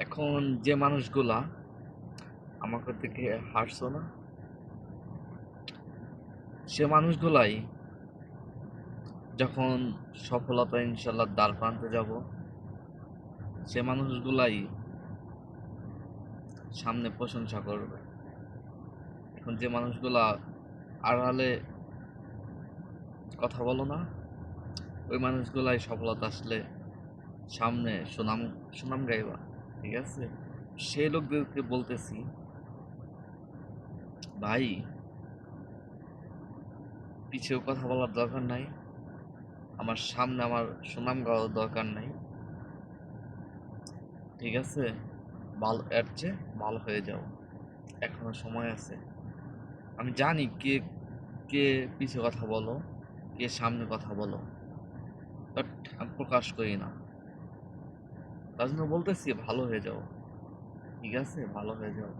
এখন যে মানুষগুলা আমাকে থেকে হারছো না, সে মানুষগুলাই যখন সফলতা ইনশাল্লাহ দ্বার প্রান্তে যাব, সে মানুষগুলাই সামনে প্রশংসা করবে। এখন যে মানুষগুলা আড়ালে কথা বলো না, ওই মানুষগুলাই সফলতা আসলে সামনে সুনাম সুনাম গাইবা। ঠিক আছে, সেই লোকদেরকে বলতেছি, ভাই পিছেও কথা বলার দরকার নাই, আমার সামনে আমার সুনাম গাওয়ার দরকার নাই। ঠিক আছে, ভালো এর চেয়ে ভালো হয়ে যাও, এখনো সময় আছে। আমি জানি কে কে পিছে কথা বলো, কে সামনে কথা বলো, বাট আমি প্রকাশ করি না। তার জন্য বলতেছি ভালো হয়ে যাও। ঠিক আছে, ভালো হয়ে যাও।